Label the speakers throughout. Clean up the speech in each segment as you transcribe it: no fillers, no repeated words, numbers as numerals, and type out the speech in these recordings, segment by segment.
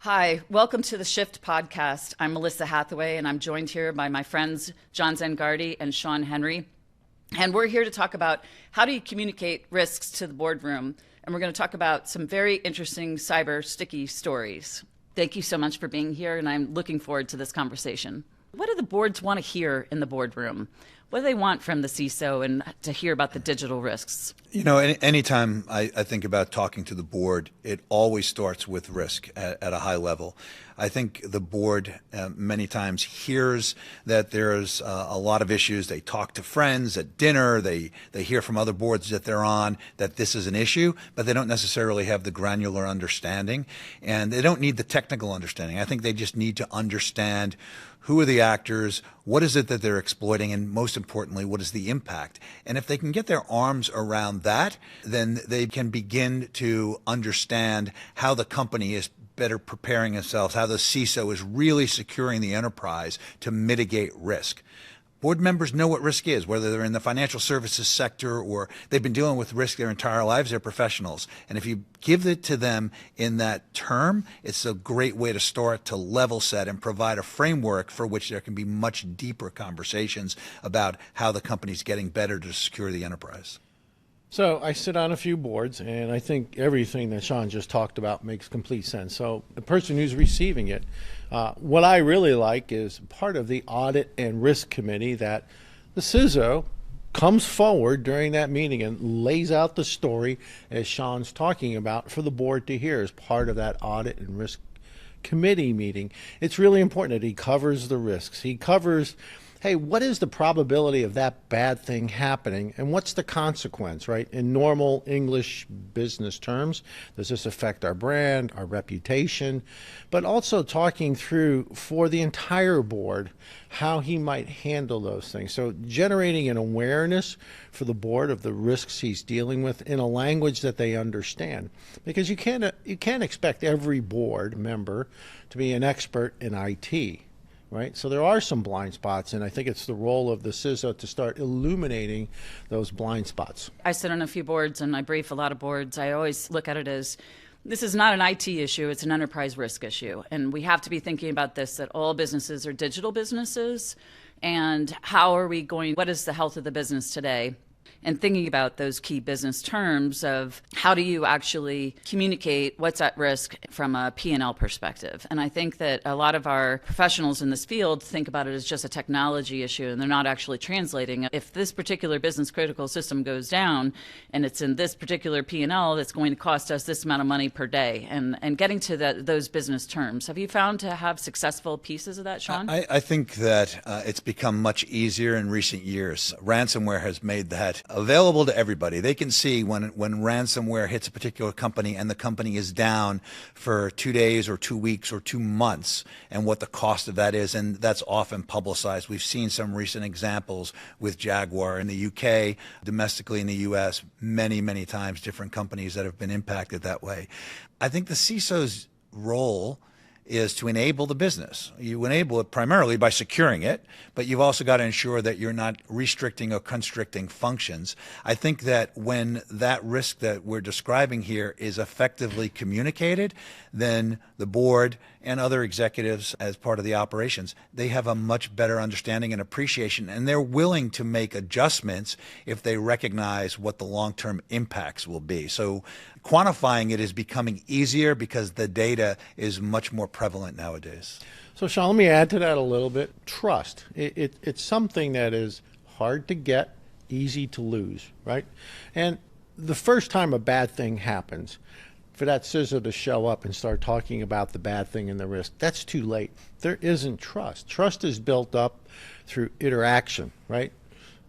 Speaker 1: Hi, welcome to the SHIFT podcast. I'm Melissa Hathaway, and I'm joined here by my friends John Zangardi and Sean Henry. And we're here to talk about how do you communicate risks to the boardroom. And we're going to talk about some very interesting cyber sticky stories. Thank you so much for being here, and I'm looking forward to this conversation. What do the boards want to hear in the boardroom? What do they want from the CISO and to hear about the digital risks?
Speaker 2: You know, anytime I think about talking to the board, it always starts with risk at a high level. I think the board many times hears that there's a lot of issues. They talk to friends at dinner. They hear from other boards that they're on that this is an issue, but they don't necessarily have the granular understanding, and they don't need the technical understanding. I think they just need to understand who are the actors, what is it that they're exploiting, and most importantly, what is the impact? And if they can get their arms around that, then they can begin to understand how the company is better preparing themselves, how the CISO is really securing the enterprise to mitigate risk. Board members know what risk is, whether they're in the financial services sector or they've been dealing with risk their entire lives. They're professionals. And if you give it to them in that term, it's a great way to start to level set and provide a framework for which there can be much deeper conversations about how the company's getting better to secure the enterprise.
Speaker 3: So I sit on a few boards, and I think everything that Sean just talked about makes complete sense. So the person who's receiving it, what I really like is part of the audit and risk committee that the CISO comes forward during that meeting and lays out the story as Sean's talking about for the board to hear as part of that audit and risk committee meeting. It's really important that he covers the risks. He covers, hey, what is the probability of that bad thing happening, and what's the consequence, right? In normal English business terms, does this affect our brand, our reputation? But also talking through for the entire board how he might handle those things. So generating an awareness for the board of the risks he's dealing with in a language that they understand. Because you can't expect every board member to be an expert in IT. Right? So there are some blind spots, and I think it's the role of the CISO to start illuminating those blind spots.
Speaker 1: I sit on a few boards and I brief a lot of boards. I always look at it as this is not an IT issue, it's an enterprise risk issue. And we have to be thinking about this, that all businesses are digital businesses, and what is the health of the business today? And thinking about those key business terms of how do you actually communicate what's at risk from a P&L perspective. And I think that a lot of our professionals in this field think about it as just a technology issue, and they're not actually translating. If this particular business critical system goes down and it's in this particular P&L, that's going to cost us this amount of money per day. And getting to those business terms. Have you found to have successful pieces of that, Sean?
Speaker 2: I think that it's become much easier in recent years. Ransomware has made that available to everybody. They can see when ransomware hits a particular company and the company is down for 2 days or 2 weeks or 2 months and what the cost of that is, and that's often publicized. We've seen some recent examples with Jaguar in the UK, domestically in the US, many times different companies that have been impacted that way. I think the CISO's role is to enable the business. You enable it primarily by securing it, but you've also got to ensure that you're not restricting or constricting functions. I think that when that risk that we're describing here is effectively communicated, then the board and other executives as part of the operations, they have a much better understanding and appreciation, and they're willing to make adjustments if they recognize what the long-term impacts will be. So quantifying it is becoming easier because the data is much more prevalent nowadays.
Speaker 3: So Sean, let me add to that a little bit. Trust. It's something that is hard to get, easy to lose, right? And the first time a bad thing happens, for that CISO to show up and start talking about the bad thing and the risk, that's too late. There isn't trust. Trust is built up through interaction, right?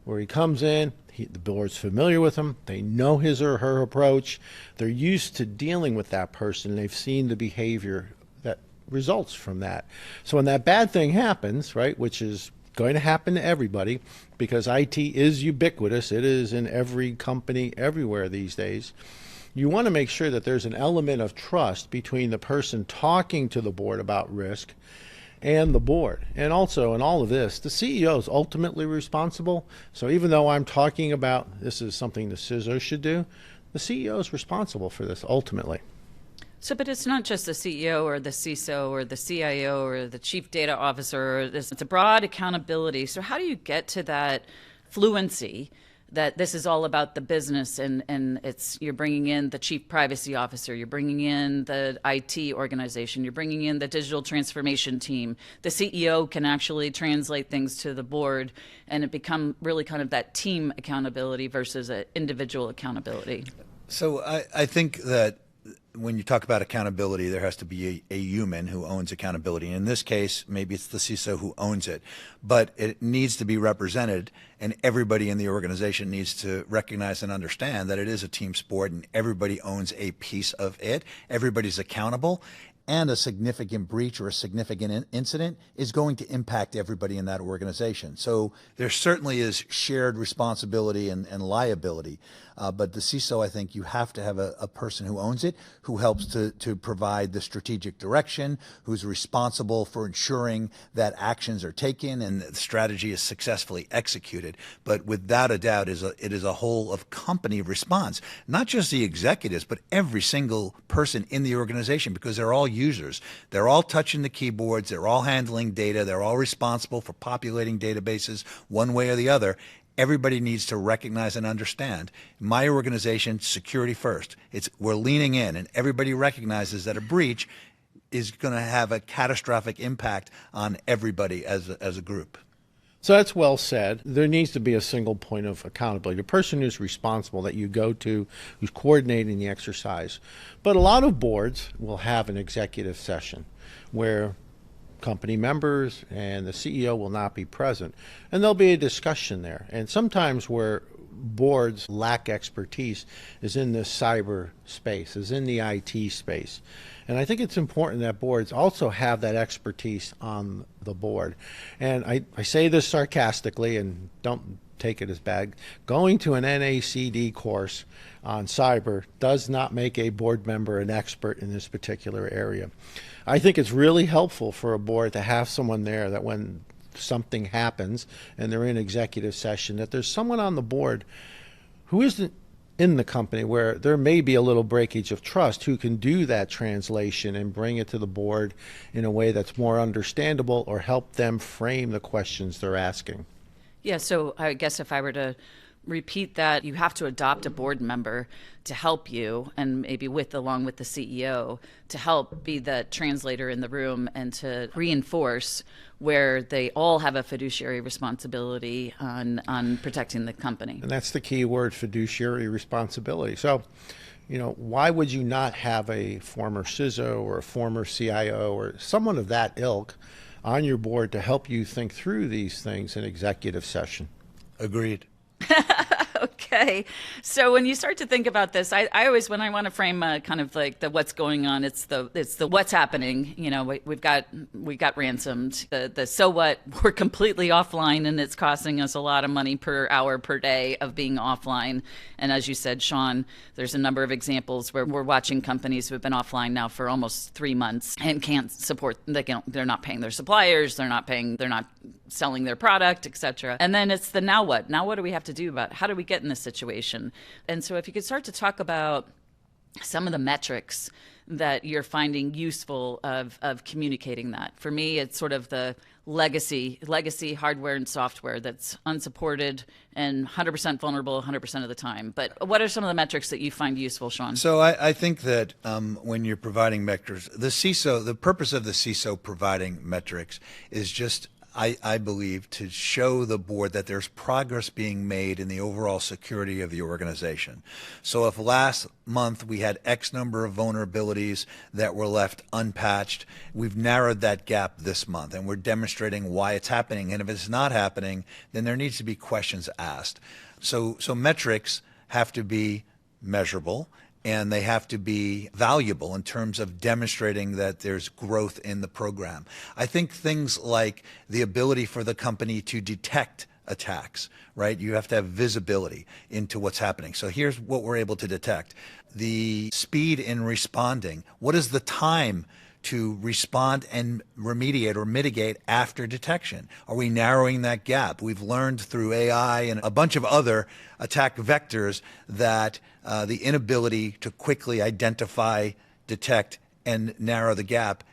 Speaker 3: Where he comes in, the board's familiar with him, they know his or her approach, they're used to dealing with that person, they've seen the behavior that results from that. So when that bad thing happens, right, which is going to happen to everybody because IT is ubiquitous, it is in every company everywhere these days, you want to make sure that there's an element of trust between the person talking to the board about risk and the board. And also in all of this, the CEO is ultimately responsible. So even though I'm talking about this is something the CISO should do, the CEO is responsible for this ultimately.
Speaker 1: So, but it's not just the CEO or the CISO or the CIO or the chief data officer. It's a broad accountability. So how do you get to that fluency that this is all about the business, and you're bringing in the chief privacy officer, you're bringing in the IT organization, you're bringing in the digital transformation team. The CEO can actually translate things to the board, and it become really kind of that team accountability versus an individual accountability.
Speaker 2: So I think that when you talk about accountability, there has to be a human who owns accountability. In this case, maybe it's the CISO who owns it, but it needs to be represented, and everybody in the organization needs to recognize and understand that it is a team sport and everybody owns a piece of it. Everybody's accountable, and a significant breach or a significant incident is going to impact everybody in that organization. So there certainly is shared responsibility and liability. But the CISO, I think you have to have a person who owns it, who helps to provide the strategic direction, who's responsible for ensuring that actions are taken and the strategy is successfully executed. But without a doubt, it is a whole of company response, not just the executives, but every single person in the organization, because they're all users. They're all touching the keyboards. They're all handling data. They're all responsible for populating databases one way or the other. Everybody needs to recognize and understand. My organization, security first. We're leaning in, and everybody recognizes that a breach is going to have a catastrophic impact on everybody as a group.
Speaker 3: So that's well said. There needs to be a single point of accountability, the person who's responsible that you go to, who's coordinating the exercise. But a lot of boards will have an executive session where company members and the CEO will not be present, and there'll be a discussion there. And sometimes where boards lack expertise is in the cyber space, is in the IT space. And I think it's important that boards also have that expertise on the board. And I say this sarcastically, and don't take it as bad. Going to an NACD course on cyber does not make a board member an expert in this particular area. I think it's really helpful for a board to have someone there that when something happens and they're in executive session, that there's someone on the board who isn't in the company, where there may be a little breakage of trust, who can do that translation and bring it to the board in a way that's more understandable or help them frame the questions they're asking.
Speaker 1: Yeah, so I guess if I were to repeat that, you have to adopt a board member to help you, and maybe along with the CEO, to help be the translator in the room and to reinforce where they all have a fiduciary responsibility on protecting the company.
Speaker 3: And that's the key word, fiduciary responsibility. So, why would you not have a former CISO or a former CIO or someone of that ilk on your board to help you think through these things in executive session?
Speaker 2: Agreed.
Speaker 1: Okay. So when you start to think about this, I always, when I want to frame kind of like the what's going on, it's the what's happening. We got ransomed. The so what, we're completely offline, and it's costing us a lot of money per hour per day of being offline. And as you said, Sean, there's a number of examples where we're watching companies who have been offline now for almost 3 months and can't support. They're not paying their suppliers. They're not selling their product, etc. And then it's the now what? Now what do we have to do about it? How do we get in this situation? And so if you could start to talk about some of the metrics that you're finding useful of communicating that. For me, it's sort of the legacy hardware and software that's unsupported and 100% vulnerable 100% of the time. But what are some of the metrics that you find useful, Sean?
Speaker 2: So I think that when you're providing metrics, the purpose of the CISO providing metrics is just, I believe, to show the board that there's progress being made in the overall security of the organization. So if last month we had X number of vulnerabilities that were left unpatched, we've narrowed that gap this month, and we're demonstrating why it's happening. And if it's not happening, then there needs to be questions asked. So metrics have to be measurable, and they have to be valuable in terms of demonstrating that there's growth in the program. I think things like the ability for the company to detect attacks, right? You have to have visibility into what's happening. So here's what we're able to detect. The speed in responding. What is the time to respond and remediate or mitigate after detection? Are we narrowing that gap? We've learned through AI and a bunch of other attack vectors that the inability to quickly identify detect, and narrow the gap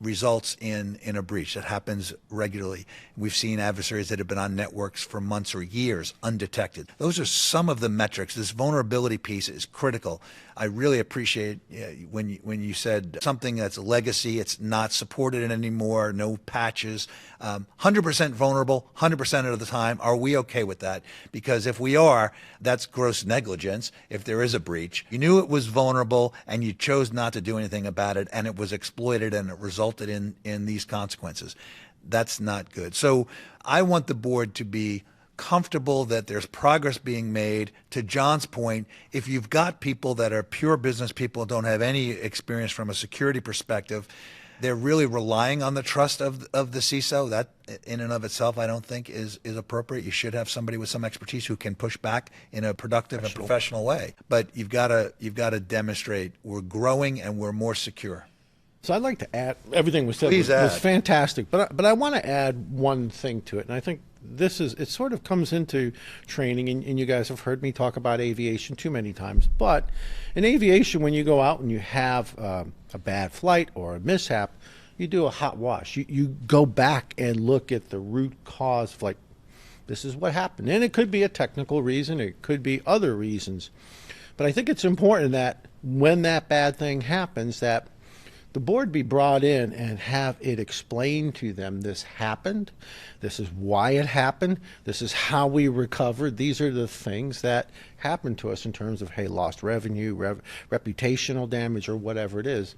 Speaker 2: results in a breach. That happens regularly. We've seen adversaries that have been on networks for months or years undetected. Those are some of the metrics. This vulnerability piece is critical. I really appreciate when you said something that's a legacy, it's not supported anymore, no patches, 100% vulnerable, 100% of the time. Are we okay with that? Because if we are, that's gross negligence if there is a breach. You knew it was vulnerable and you chose not to do anything about it, and it was exploited and it resulted in these consequences. That's not good. So I want the board to be comfortable that there's progress being made. To John's point, if you've got people that are pure business people and don't have any experience from a security perspective, they're really relying on the trust of the CISO. That in and of itself, I don't think is appropriate. You should have somebody with some expertise who can push back in a productive and professional way. But you've got to demonstrate we're growing and we're more secure.
Speaker 3: So I'd like to add, everything was said was fantastic, but I want to add one thing to it, and I think it sort of comes into training, and you guys have heard me talk about aviation too many times, but in aviation, when you go out and you have a bad flight or a mishap, you do a hot wash. You go back and look at the root cause of, like, this is what happened. And it could be a technical reason, it could be other reasons, but I think it's important that when that bad thing happens, that the board be brought in and have it explained to them, this happened, this is why it happened, this is how we recovered, these are the things that happened to us in terms of, hey, lost revenue, reputational damage, or whatever it is.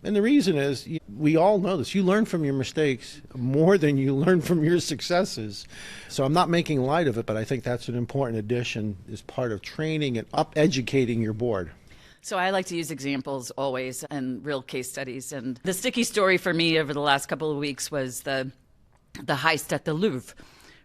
Speaker 3: And the reason is, we all know this, you learn from your mistakes more than you learn from your successes. So I'm not making light of it, but I think that's an important addition as part of training and educating your board.
Speaker 1: So I like to use examples always and real case studies. And the sticky story for me over the last couple of weeks was the heist at the Louvre.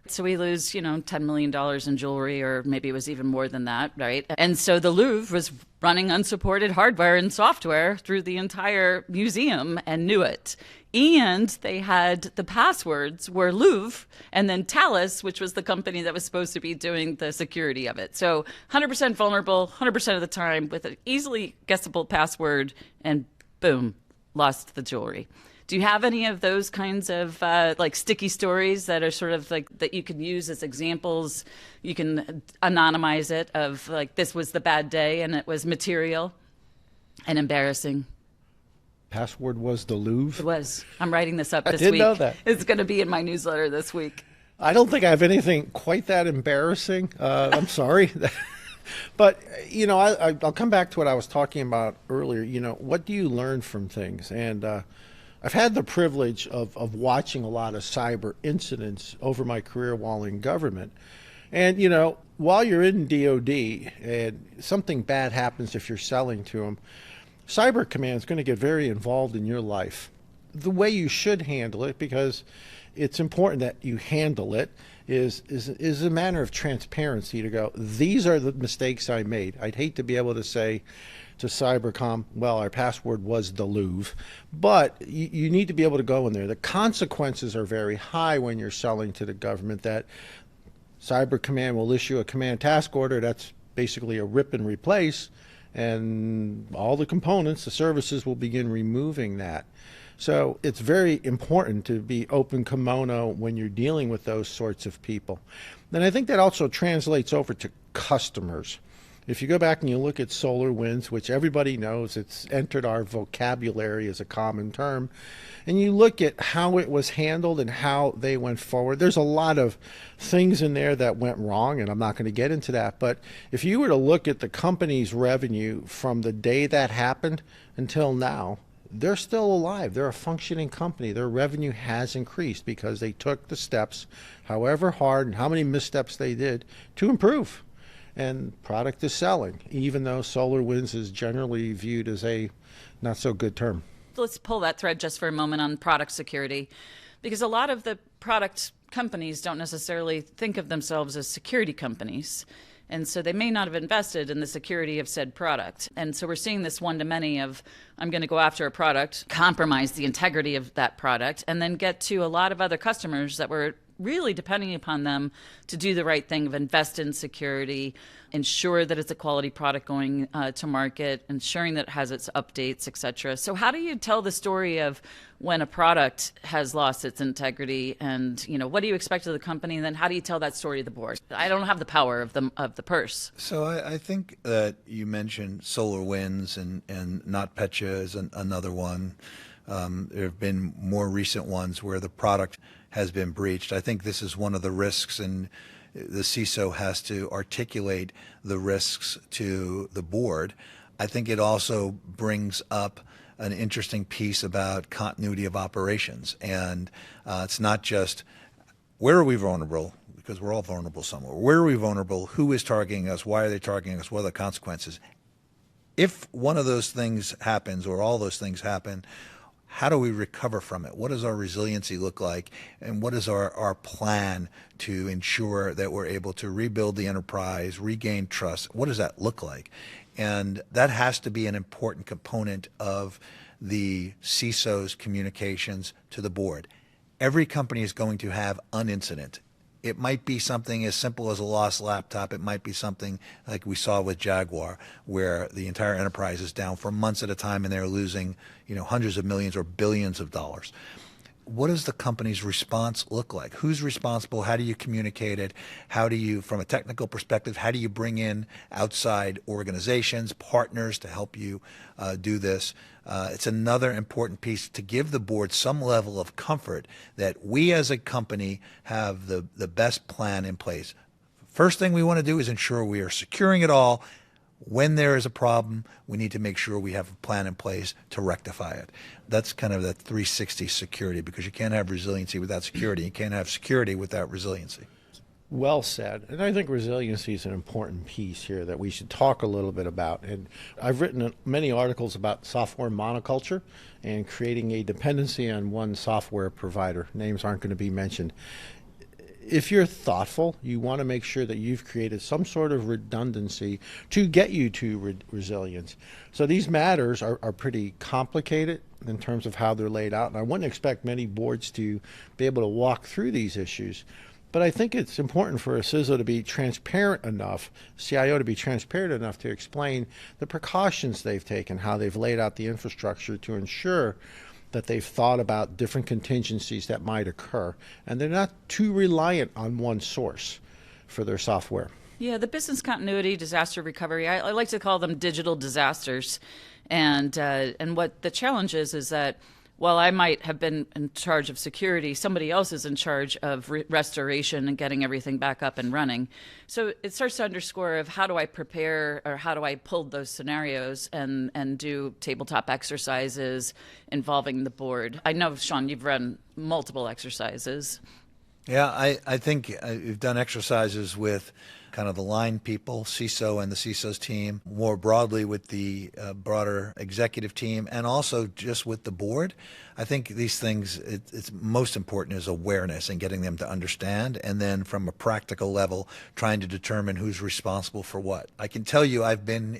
Speaker 1: So we lose, $10 million in jewelry, or maybe it was even more than that, right? And so the Louvre was running unsupported hardware and software through the entire museum and knew it. And they had the passwords were Louvre and then Thales, which was the company that was supposed to be doing the security of it. So 100% vulnerable, 100% of the time with an easily guessable password, and boom, lost the jewelry. Do you have any of those kinds of sticky stories that are sort of like that you can use as examples? You can anonymize it of like, this was the bad day and it was material and embarrassing.
Speaker 3: Password was the Louvre?
Speaker 1: It was. I'm writing this up this week.
Speaker 3: I didn't know that.
Speaker 1: It's going to be in my newsletter this week.
Speaker 3: I don't think I have anything quite that embarrassing. I'm sorry. But, I'll come back to what I was talking about earlier. What do you learn from things? And I've had the privilege of watching a lot of cyber incidents over my career while in government. And, while you're in DOD and something bad happens if you're selling to them, Cyber Command is going to get very involved in your life. The way you should handle it, because it's important that you handle it, is a manner of transparency to go, these are the mistakes I made. I'd hate to be able to say to Cybercom, well, our password was the Louvre, but you need to be able to go in there. The consequences are very high when you're selling to the government. That Cyber Command will issue a command task order that's basically a rip and replace, and all the components, the services will begin removing that. So it's very important to be open kimono when you're dealing with those sorts of people. And I think that also translates over to customers. If you go back and you look at SolarWinds, which everybody knows, it's entered our vocabulary as a common term, and you look at how it was handled and how they went forward, there's a lot of things in there that went wrong, and I'm not going to get into that. But if you were to look at the company's revenue from the day that happened until now, they're still alive. They're a functioning company. Their revenue has increased because they took the steps, however hard and how many missteps they did, to improve. And product is selling, even though SolarWinds is generally viewed as a not so good term.
Speaker 1: Let's pull that thread just for a moment on product security, because a lot of the product companies don't necessarily think of themselves as security companies. And so they may not have invested in the security of said product. And so we're seeing this one-to-many of, I'm going to go after a product, compromise the integrity of that product, and then get to a lot of other customers that were really depending upon them to do the right thing, of invest in security, ensure that it's a quality product going to market, ensuring that it has its updates, et cetera. So how do you tell the story of when a product has lost its integrity, and what do you expect of the company, and then how do you tell that story to the board? I don't have the power of the purse.
Speaker 2: So I think that you mentioned SolarWinds and NotPetya is another one. There have been more recent ones where the product has been breached. I think this is one of the risks, and the CISO has to articulate the risks to the board. I think it also brings up an interesting piece about continuity of operations. And it's not just where are we vulnerable, because we're all vulnerable somewhere. Where are we vulnerable? Who is targeting us? Why are they targeting us? What are the consequences? If one of those things happens, or all those things happen, how do we recover from it? What does our resiliency look like? And what is our plan to ensure that we're able to rebuild the enterprise, regain trust? What does that look like? And that has to be an important component of the CISO's communications to the board. Every company is going to have an incident. It might be something as simple as a lost laptop. It might be something like we saw with Jaguar, where the entire enterprise is down for months at a time and they're losing, hundreds of millions or billions of dollars. What does the company's response look like? Who's responsible? How do you communicate it? How do you, from a technical perspective, how do you bring in outside organizations, partners to help you do this? It's another important piece to give the board some level of comfort that we as a company have the best plan in place. First thing we want to do is ensure we are securing it all. When there is a problem, we need to make sure we have a plan in place to rectify it. That's kind of that 360 security, because you can't have resiliency without security. You can't have security without resiliency.
Speaker 3: Well said. And I think resiliency is an important piece here that we should talk a little bit about. And I've written many articles about software monoculture and creating a dependency on one software provider. Names aren't going to be mentioned. If you're thoughtful, you want to make sure that you've created some sort of redundancy to get you to resilience. So these matters are pretty complicated in terms of how they're laid out, and I wouldn't expect many boards to be able to walk through these issues. But I think it's important for a CISO to be transparent enough, CIO to be transparent enough to explain the precautions they've taken, how they've laid out the infrastructure to ensure that they've thought about different contingencies that might occur, and they're not too reliant on one source for their software.
Speaker 1: Yeah, the business continuity, disaster recovery, I like to call them digital disasters. And what the challenge is that while I might have been in charge of security, somebody else is in charge of restoration and getting everything back up and running. So it starts to underscore of how do I prepare, or how do I pull those scenarios and do tabletop exercises involving the board. I know, Sean, you've run multiple exercises.
Speaker 2: Yeah, I think we've done exercises with kind of the line people, CISO and the CISO's team, more broadly with the broader executive team, and also just with the board. I think these things, it's most important is awareness and getting them to understand, and then from a practical level, trying to determine who's responsible for what. I can tell you I've been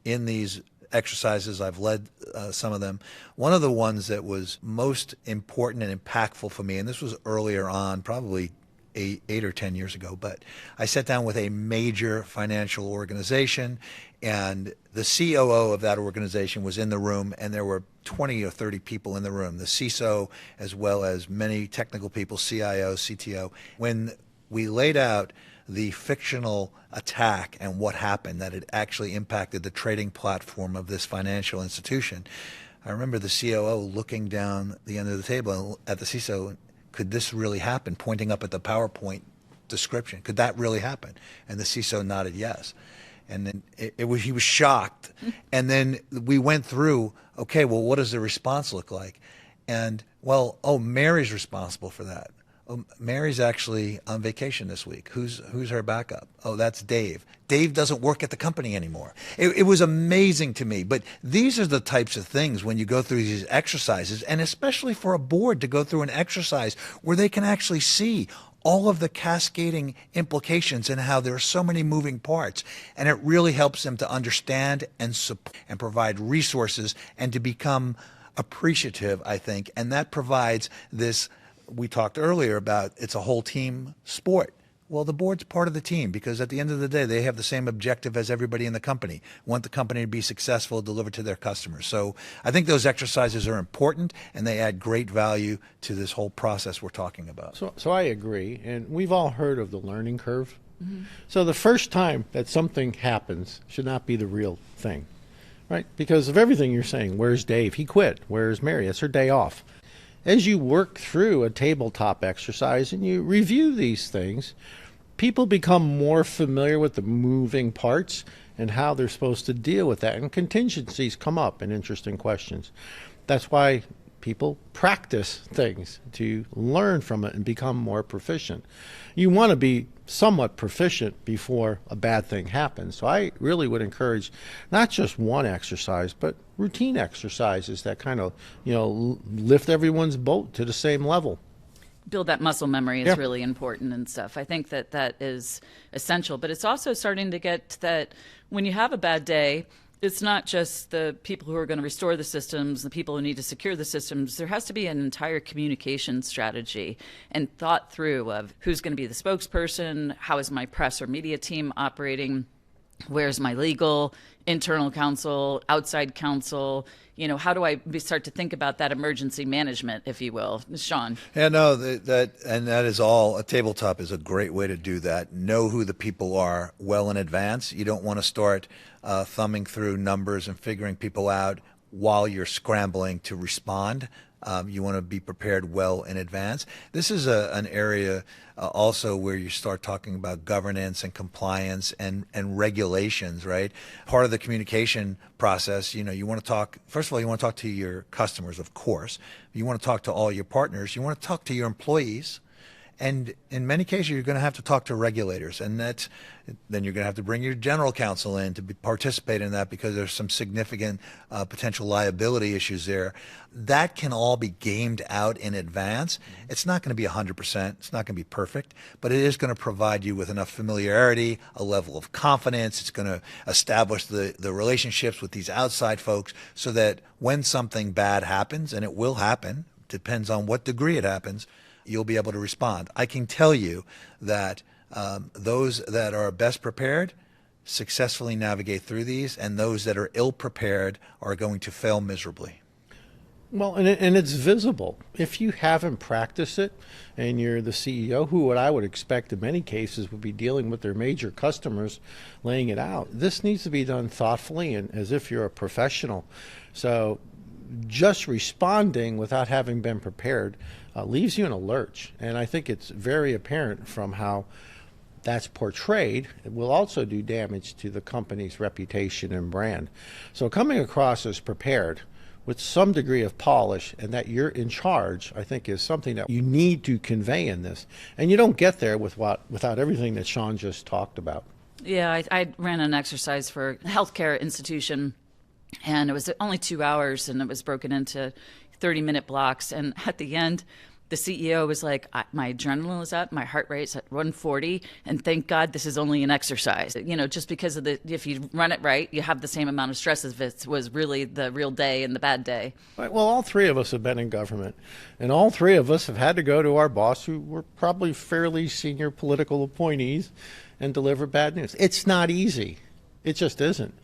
Speaker 2: in these exercises, I've led some of them. One of the ones that was most important and impactful for me, and this was earlier on, probably eight or 10 years ago, but I sat down with a major financial organization, and the COO of that organization was in the room, and there were 20 or 30 people in the room, the CISO as well as many technical people, CIO, CTO. When we laid out the fictional attack and what happened, that it actually impacted the trading platform of this financial institution, I remember the COO looking down the end of the table at the CISO, could this really happen? Pointing up at the PowerPoint description. Could that really happen? And the CISO nodded yes. And then he was shocked. And then we went through, okay, well, what does the response look like? And, well, Mary's responsible for that. Oh, Mary's actually on vacation this week. Who's her backup? Oh, that's Dave. Dave doesn't work at the company anymore. It was amazing to me. But these are the types of things when you go through these exercises, and especially for a board to go through an exercise where they can actually see all of the cascading implications and how there are so many moving parts. And it really helps them to understand and support and provide resources and to become appreciative, I think. And that provides this we talked earlier about it's a whole team sport. Well, the board's part of the team because at the end of the day, they have the same objective as everybody in the company, want the company to be successful, deliver to their customers. So I think those exercises are important and they add great value to this whole process we're talking about.
Speaker 3: So I agree, and we've all heard of the learning curve. Mm-hmm. So the first time that something happens should not be the real thing, right? Because of everything you're saying. Where's Dave? He quit. Where's Mary? It's her day off. As you work through a tabletop exercise and you review these things, people become more familiar with the moving parts and how they're supposed to deal with that. And contingencies come up in interesting questions. That's why people practice things to learn from it and become more proficient. You want to be somewhat proficient before a bad thing happens. So I really would encourage not just one exercise, but routine exercises that kind of, lift everyone's boat to the same level.
Speaker 1: Build that muscle memory is really important and stuff. I think that is essential, but it's also starting to get that when you have a bad day, it's not just the people who are going to restore the systems, the people who need to secure the systems. There has to be an entire communication strategy and thought through of who's going to be the spokesperson, how is my press or media team operating, where's my legal, internal counsel, outside counsel, how do I start to think about that emergency management, if you will? Sean.
Speaker 2: Yeah, no, that is all. A tabletop is a great way to do that. Know who the people are well in advance. You don't want to start thumbing through numbers and figuring people out while you're scrambling to respond. You want to be prepared well in advance. This is an area also where you start talking about governance and compliance and regulations, right? Part of the communication process, you want to talk, first of all, you want to talk to your customers, of course. You want to talk to all your partners. You want to talk to your employees. And in many cases, you're going to have to talk to regulators, and then you're going to have to bring your general counsel in to participate in that because there's some significant potential liability issues there. That can all be gamed out in advance. It's not going to be 100%. It's not going to be perfect, but it is going to provide you with enough familiarity, a level of confidence. It's going to establish the relationships with these outside folks so that when something bad happens, and it will happen, depends on what degree it happens, you'll be able to respond. I can tell you that those that are best prepared successfully navigate through these, and those that are ill prepared are going to fail miserably.
Speaker 3: Well, and it's visible. If you haven't practiced it and you're the CEO, who what I would expect in many cases would be dealing with their major customers, laying it out, this needs to be done thoughtfully and as if you're a professional. So just responding without having been prepared leaves you in a lurch. And I think it's very apparent from how that's portrayed. It will also do damage to the company's reputation and brand. So coming across as prepared with some degree of polish and that you're in charge, I think is something that you need to convey in this. And you don't get there without everything that Sean just talked about.
Speaker 1: Yeah, I ran an exercise for a healthcare institution, and it was only 2 hours, and it was broken into 30-minute blocks. And at the end, the CEO was like, my adrenaline is up, my heart rate's at 140, and thank God this is only an exercise. Just because of if you run it right, you have the same amount of stress as if it was really the real day and the bad day.
Speaker 3: Right. Well, all three of us have been in government, and all three of us have had to go to our boss, who were probably fairly senior political appointees, and deliver bad news. It's not easy. It just isn't.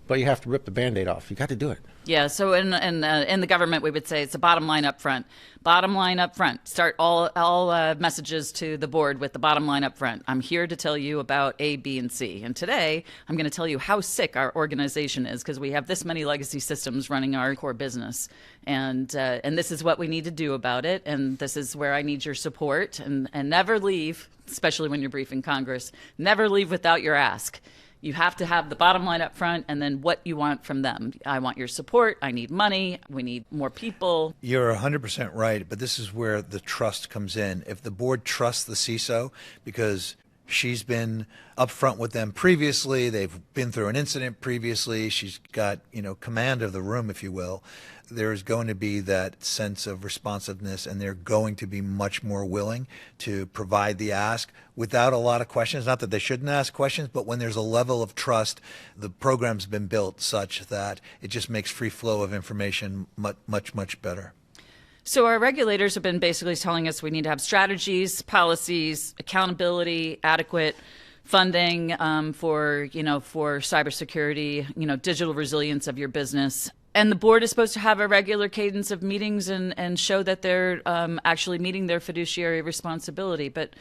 Speaker 3: But you have to rip the Band-Aid off. You got to do it.
Speaker 1: Yeah, so in the government, we would say it's a bottom line up front. Bottom line up front. Start all messages to the board with the bottom line up front. I'm here to tell you about A, B, and C. And today, I'm going to tell you how sick our organization is because we have this many legacy systems running our core business. And this is what we need to do about it. And this is where I need your support. And never leave, especially when you're briefing Congress, never leave without your ask. You have to have the bottom line up front and then what you want from them. I want your support. I need money. We need more people.
Speaker 2: You're 100% right, but this is where the trust comes in. If the board trusts the CISO because she's been upfront with them previously, they've been through an incident previously, she's got, command of the room, if you will, there's going to be that sense of responsiveness, and they're going to be much more willing to provide the ask without a lot of questions. Not that they shouldn't ask questions, but when there's a level of trust, the program's been built such that it just makes free flow of information much, much better.
Speaker 1: So our regulators have been basically telling us we need to have strategies, policies, accountability, adequate funding for cybersecurity, digital resilience of your business. And the board is supposed to have a regular cadence of meetings and show that they're actually meeting their fiduciary responsibility. But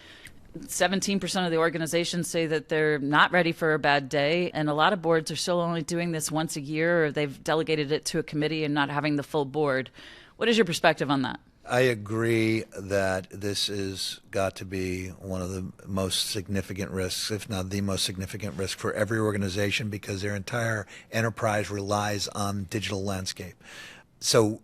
Speaker 1: 17% of the organizations say that they're not ready for a bad day. And a lot of boards are still only doing this once a year, or they've delegated it to a committee and not having the full board. What is your perspective on that?
Speaker 2: I agree that this has got to be one of the most significant risks, if not the most significant risk for every organization, because their entire enterprise relies on digital landscape. So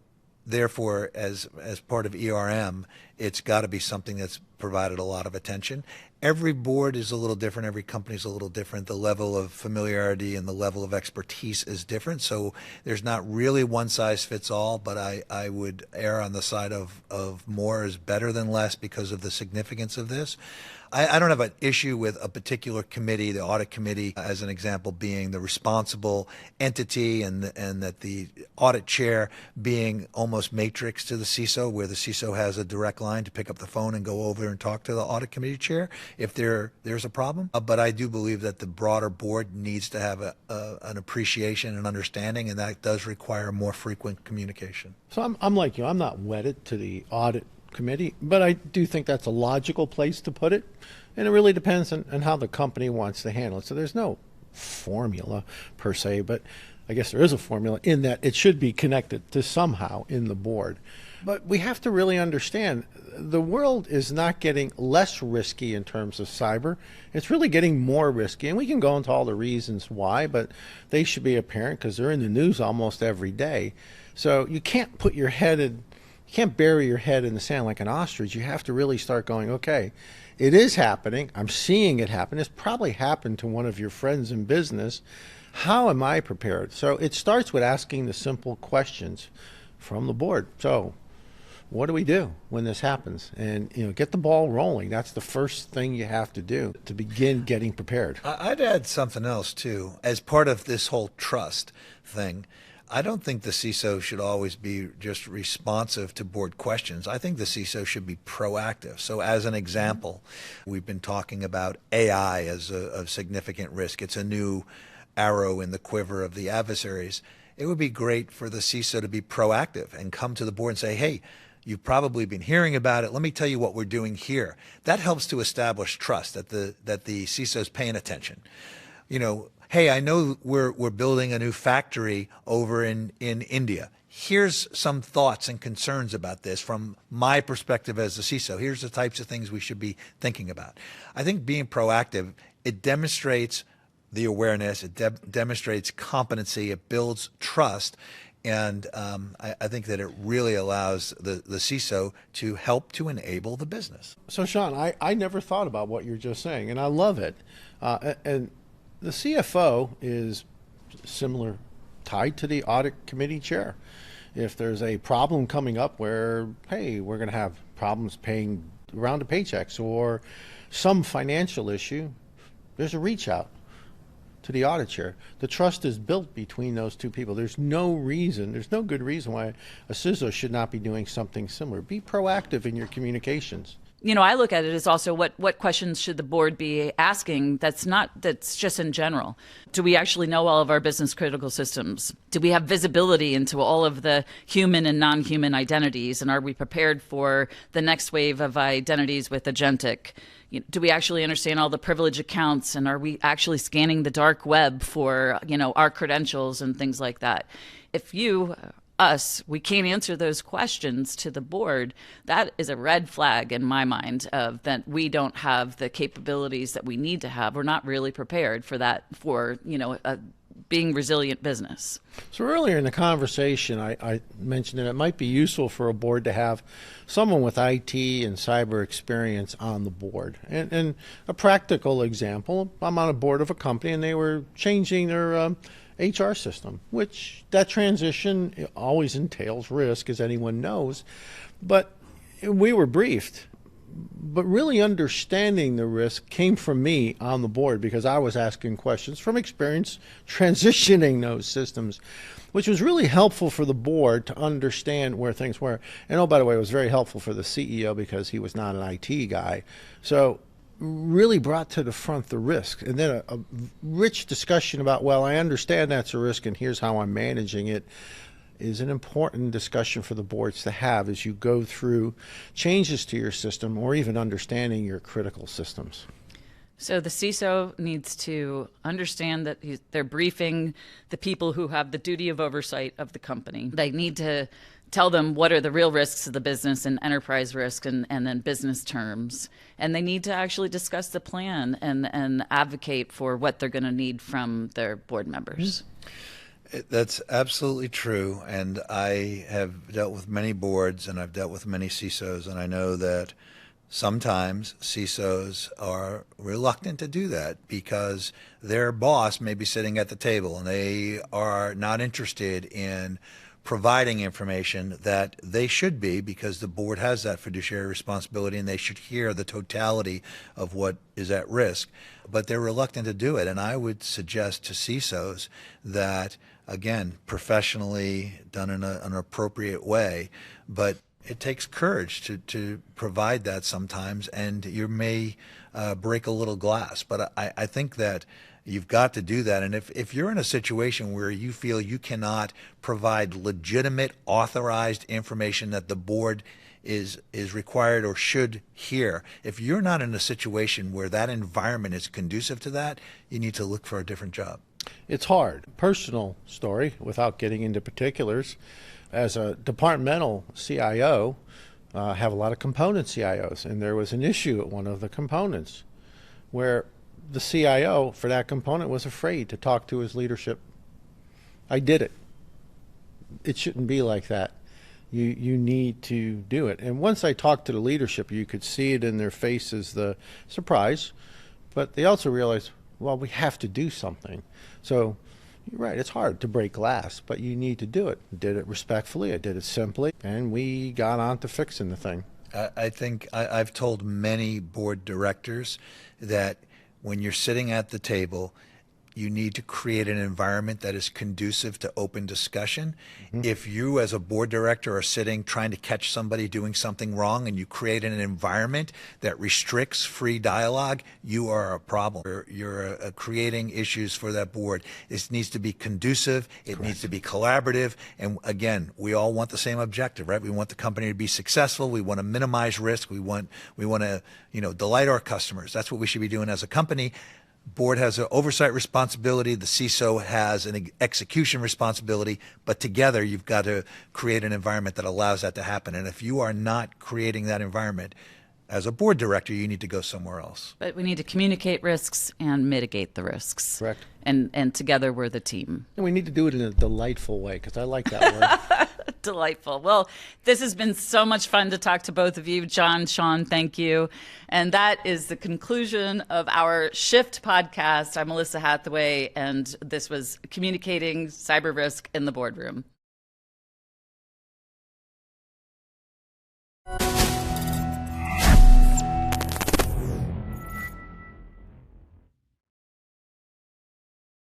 Speaker 2: therefore, as part of ERM, it's got to be something that's provided a lot of attention. Every board is a little different. Every company is a little different. The level of familiarity and the level of expertise is different. So there's not really one size fits all, but I would err on the side of more is better than less because of the significance of this. I don't have an issue with a particular committee, the audit committee, as an example, being the responsible entity, and that the audit chair being almost matrix to the CISO, where the CISO has a direct line to pick up the phone and go over and talk to the audit committee chair if there's a problem. But I do believe that the broader board needs to have an appreciation and understanding, and that does require more frequent communication.
Speaker 3: So I'm like you. I'm not wedded to the audit committee, but I do think that's a logical place to put it, and it really depends on how the company wants to handle it. So there's no formula per se, but I guess there is a formula in that it should be connected to somehow in the board. But we have to really understand the world is not getting less risky in terms of cyber. It's really getting more risky, and we can go into all the reasons why, but they should be apparent because they're in the news almost every day. So you can't put your head in You can't bury your head in the sand like an ostrich. You have to really start going, okay, it is happening. I'm seeing it happen. It's probably happened to one of your friends in business. How am I prepared? So it starts with asking the simple questions from the board. So what do we do when this happens? And get the ball rolling. That's the first thing you have to do to begin getting prepared.
Speaker 2: I'd add something else too. As part of this whole trust thing, I don't think the CISO should always be just responsive to board questions. I think the CISO should be proactive. So as an example, we've been talking about AI as a significant risk. It's a new arrow in the quiver of the adversaries. It would be great for the CISO to be proactive and come to the board and say, hey, you've probably been hearing about it. Let me tell you what we're doing here. That helps to establish trust that the CISO is paying attention. Hey, I know we're building a new factory over in India. Here's some thoughts and concerns about this from my perspective as a CISO. Here's the types of things we should be thinking about. I think being proactive, it demonstrates the awareness, it demonstrates competency, it builds trust, and I think that it really allows the CISO to help to enable the business.
Speaker 3: So, Sean, I never thought about what you're just saying, and I love it. And the CFO is similar, tied to the audit committee chair. If there's a problem coming up where, hey, we're going to have problems paying round of paychecks or some financial issue, there's a reach out to the audit chair. The trust is built between those two people. There's no good reason why a CISO should not be doing something similar. Be proactive in your communications.
Speaker 1: I look at it as also what questions should the board be asking that's just in general. Do we actually know all of our business critical systems? Do we have visibility into all of the human and non-human identities? And are we prepared for the next wave of identities with agentic? Do we actually understand all the privilege accounts? And are we actually scanning the dark web for, our credentials and things like that? If we can't answer those questions to the board, that is a red flag in my mind of that we don't have the capabilities that we need to have. We're not really prepared for that, for, being resilient business.
Speaker 3: So earlier in the conversation, I mentioned that it might be useful for a board to have someone with IT and cyber experience on the board. And a practical example, I'm on a board of a company and they were changing their HR system, which that transition always entails risk, as anyone knows. But we were briefed But really understanding the risk came from me on the board because I was asking questions from experience transitioning those systems, which was really helpful for the board to understand where things were. And oh, by the way, it was very helpful for the CEO because he was not an IT guy. So really brought to the front the risk. And then a rich discussion about, well, I understand that's a risk and here's how I'm managing it, is an important discussion for the boards to have as you go through changes to your system or even understanding your critical systems.
Speaker 1: So the CISO needs to understand that they're briefing the people who have the duty of oversight of the company. They need to tell them what are the real risks of the business and enterprise risk and then business terms. And they need to actually discuss the plan and advocate for what they're going to need from their board members.
Speaker 2: That's absolutely true, and I have dealt with many boards and I've dealt with many CISOs, and I know that sometimes CISOs are reluctant to do that because their boss may be sitting at the table and they are not interested in providing information that they should be because the board has that fiduciary responsibility and they should hear the totality of what is at risk. But they're reluctant to do it, and I would suggest to CISOs that, again, professionally done in an appropriate way, but it takes courage to provide that sometimes, and you may break a little glass. But I think that you've got to do that. And if you're in a situation where you feel you cannot provide legitimate, authorized information that the board is required or should hear, if you're not in a situation where that environment is conducive to that, you need to look for a different job.
Speaker 3: It's hard. Personal story, without getting into particulars, as a departmental CIO, have a lot of component CIOs, and there was an issue at one of the components where the CIO for that component was afraid to talk to his leadership. I did it. It shouldn't be like that. You need to do it. And once I talked to the leadership, you could see it in their faces, the surprise, but they also realized, well, we have to do something. So you're right, it's hard to break glass, but you need to do it. I did it respectfully, I did it simply, and we got on to fixing the thing.
Speaker 2: I think I've told many board directors that when you're sitting at the table, you need to create an environment that is conducive to open discussion. Mm-hmm. If you as a board director are sitting trying to catch somebody doing something wrong and you create an environment that restricts free dialogue, you are a problem. You're creating issues for that board. This needs to be conducive. It needs to be collaborative. And again, we all want the same objective, right? We want the company to be successful. We want to minimize risk. We want to, delight our customers. That's what we should be doing as a company. Board has an oversight responsibility, the CISO has an execution responsibility, but together you've got to create an environment that allows that to happen. And if you are not creating that environment, as a board director, you need to go somewhere else.
Speaker 1: But we need to communicate risks and mitigate the risks.
Speaker 3: Correct.
Speaker 1: And together we're the team.
Speaker 3: And we need to do it in a delightful way, because I like that word.
Speaker 1: Delightful. Well, this has been so much fun to talk to both of you. John, Sean, thank you. And that is the conclusion of our SHIFT podcast. I'm Melissa Hathaway, and this was Communicating Cyber Risk in the Boardroom.